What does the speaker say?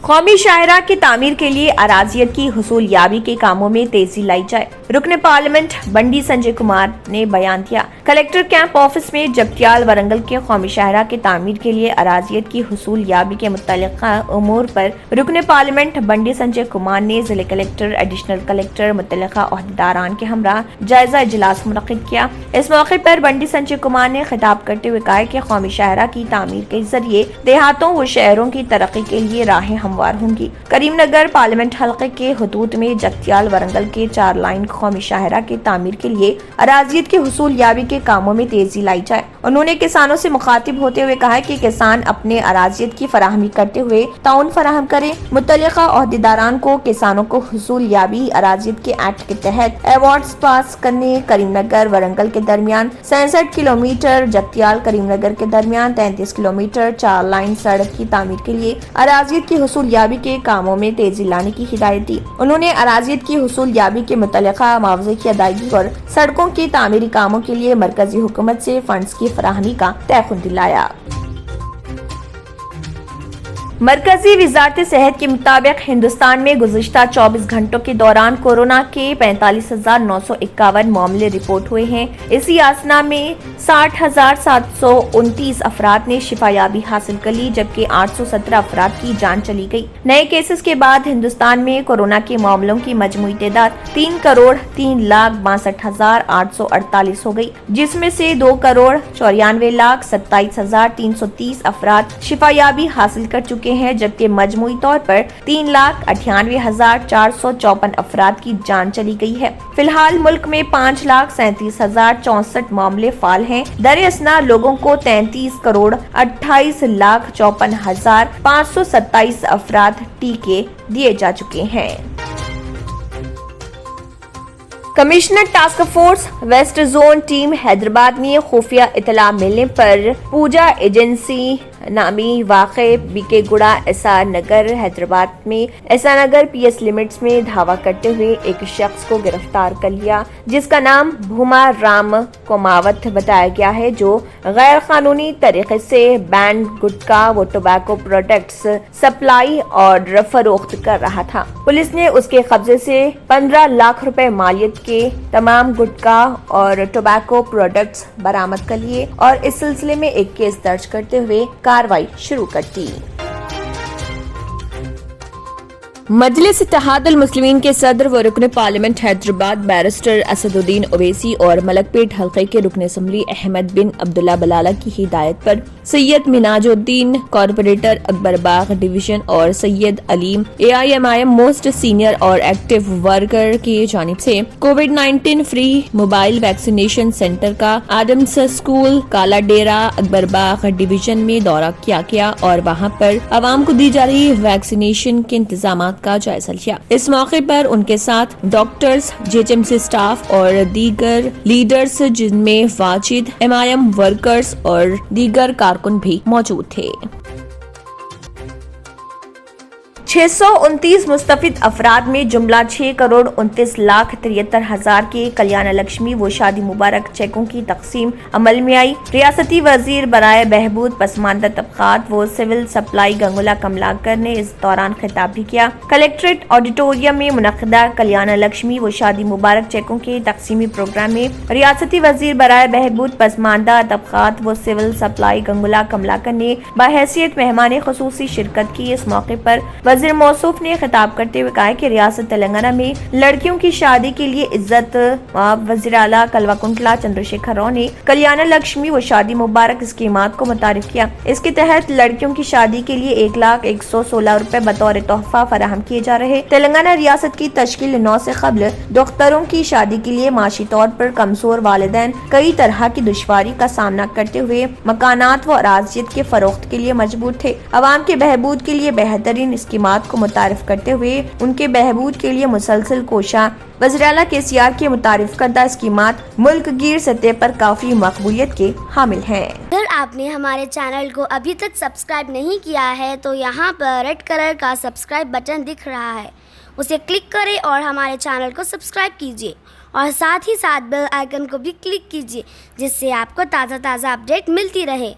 قومی شاہراہ کی تعمیر کے لیے اراضیت کی حصول یابی کے کاموں میں تیزی لائی جائے، رکن پارلیمنٹ بنڈی سنجے کمار نے بیان دیا۔ کلکٹر کیمپ آفس میں جگتیال ورنگل کے قومی شاہراہ کی تعمیر کے لیے اراضیت کی حصول یابی کے متعلقہ امور پر رکن پارلیمنٹ بنڈی سنجے کمار نے ضلع کلکٹر، ایڈیشنل کلکٹر، متعلقہ عہدیداران کے ہمراہ جائزہ اجلاس منعقد کیا۔ اس موقع پر بنڈی سنجے کمار نے خطاب کرتے ہوئے کہا کہ قومی شاہراہ کی تعمیر کے ذریعے دیہاتوں و شہروں کی ترقی کے لیے راہیں ہموار ہوں گی۔ کریم نگر پارلیمنٹ حلقے کے حدود میں جگتیال ورنگل کے 4 لائن قومی شاہراہ کی تعمیر کے لیے اراضیت کی حصول یابی کے کاموں میں تیزی لائی جائے۔ انہوں نے کسانوں سے مخاطب ہوتے ہوئے کہا کہ کسان اپنے اراضیت کی فراہمی کرتے ہوئے تعاون فراہم کریں۔ متعلقہ عہدیداران کو کسانوں کو حصول یابی اراضیت کے ایکٹ کے تحت ایوارڈز پاس کرنے، کریم نگر ورنگل کے درمیان 66 کلومیٹر، جگتیال کریم نگر کے درمیان 33 کلومیٹر 4 لائن سڑک کی تعمیر کے لیے اراضیت کی حصول یابی کے کاموں میں تیزی لانے کی ہدایت دی۔ انہوں نے اراضیت کی حصول یابی کے متعلقہ معاوضے کی ادائیگی اور سڑکوں کے تعمیری کاموں کے لیے مرکزی حکومت سے فنڈز کی فراہمی کا تیقن دلایا۔ مرکزی وزارت صحت کے مطابق ہندوستان میں گزشتہ 24 گھنٹوں کے دوران کورونا کے 45,951 معاملے رپورٹ ہوئے ہیں۔ اسی آسنا میں 60,729 افراد نے شفا یابی حاصل کر لی، جبکہ 817 افراد کی جان چلی گئی۔ نئے کیسز کے بعد ہندوستان میں کورونا کے معاملوں کی مجموعی تعداد 3,03,62,848 ہو گئی، جس میں سے 2,94,27,330 افراد شفا یابی حاصل کر چکے ہیں، جبکہ مجموعی طور پر 3,98,454 افراد کی جان چلی گئی ہے۔ فی الحال ملک میں 5,37,064 معاملے فعال ہیں۔ در اثنا لوگوں کو 33,28,54,527 افراد ٹیکے دیے جا چکے ہیں۔ Commissioner task force west zone team Hyderabad میں خفیہ اطلاع ملنے پر پوجا ایجنسی نامی واقع بیکے گوڑا ایسا نگر حیدرآباد میں ایسا نگر پی ایس لمٹس میں دھاوا کرتے ہوئے ایک شخص کو گرفتار کر لیا، جس کا نام بھوما رام کوماوت بتایا گیا ہے، جو غیر قانونی طریقے سے بینڈ گٹکا و ٹوبیکو پروڈکٹس سپلائی اور فروخت کر رہا تھا۔ پولیس نے اس کے قبضے سے 15 لاکھ روپے مالیت کے تمام گٹکا اور ٹوبیکو پروڈکٹس برآمد کر لیے اور اس سلسلے میں ایک کیس درج کرتے ہوئے کارروائی شروع کر دی۔ مجلس اتحاد المسلمین کے صدر و رکن پارلیمنٹ حیدرآباد بیرسٹر اسد الدین اویسی اور ملک پیٹ حلقے کے رکن اسمبلی احمد بن عبداللہ بلالہ کی ہدایت پر سید مناج الدین کارپوریٹر اکبر باغ ڈویژن اور سید علیم AIMIM موسٹ سینئر اور ایکٹیو ورکر کی جانب سے COVID-19 free mobile vaccination centre کا آدمس اسکول کالا ڈیرا اکبر باغ ڈویژن میں دورہ کیا گیا اور وہاں پر عوام کو دی جا رہی ویکسینیشن کے انتظامات کا جائزہ لیا۔ اس موقع پر ان کے ساتھ ڈاکٹرز، GHMC سٹاف اور دیگر لیڈرز جن میں واجد MIM ورکرز اور دیگر کارکن بھی موجود تھے۔ 629 مستفید افراد میں جملہ 6,29,73,000 کے کلیانہ لکشمی و شادی مبارک چیکوں کی تقسیم عمل میں آئی۔ ریاستی وزیر برائے بہبود پسماندہ طبقات و سول سپلائی گنگولا کملاکر نے اس دوران خطاب بھی کیا۔ کلکٹریٹ آڈیٹوریم میں منعقدہ کلیانہ لکشمی و شادی مبارک چیکوں کے تقسیمی پروگرام میں ریاستی وزیر برائے بہبود پسماندہ طبقات و سول سپلائی گنگولا کملاکر نے بحیثیت مہمان خصوصی شرکت کی۔ اس موقع پر وزیر موصوف نے خطاب کرتے ہوئے کہا کہ ریاست تلنگانہ میں لڑکیوں کی شادی کے لیے عزت وزیر اعلیٰ کلوا کنٹلا چندر شیکھر راؤ نے کلیانہ لکشمی و شادی مبارک اسکیمات کو متعارف کیا۔ اس کے تحت لڑکیوں کی شادی کے لیے 1,01,16 روپے بطور تحفہ فراہم کیے جا رہے۔ تلنگانہ ریاست کی تشکیل 9 سے قبل دختروں کی شادی کے لیے معاشی طور پر کمزور والدین کئی طرح کی دشواری کا سامنا کرتے ہوئے مکانات و اراضیت کے فروخت کے لیے مجبور تھے۔ عوام کے بہبود کے لیے بہترین اسکیمات کو متعارف کرتے ہوئے ان کے بہبود کے لیے مسلسل کوشاں وزیر اعلیٰ KCR کے متعارف کردہ اسکیمات ملک گیر سطح پر کافی مقبولیت کے حامل ہیں۔ اگر آپ نے ہمارے چینل کو ابھی تک سبسکرائب نہیں کیا ہے تو یہاں پر ریڈ کلر کا سبسکرائب بٹن دکھ رہا ہے، اسے کلک کریں اور ہمارے چینل کو سبسکرائب کیجیے اور ساتھ ہی ساتھ بیل آئیکن کو بھی کلک کیجیے، جس سے آپ کو تازہ اپڈیٹ ملتی رہے۔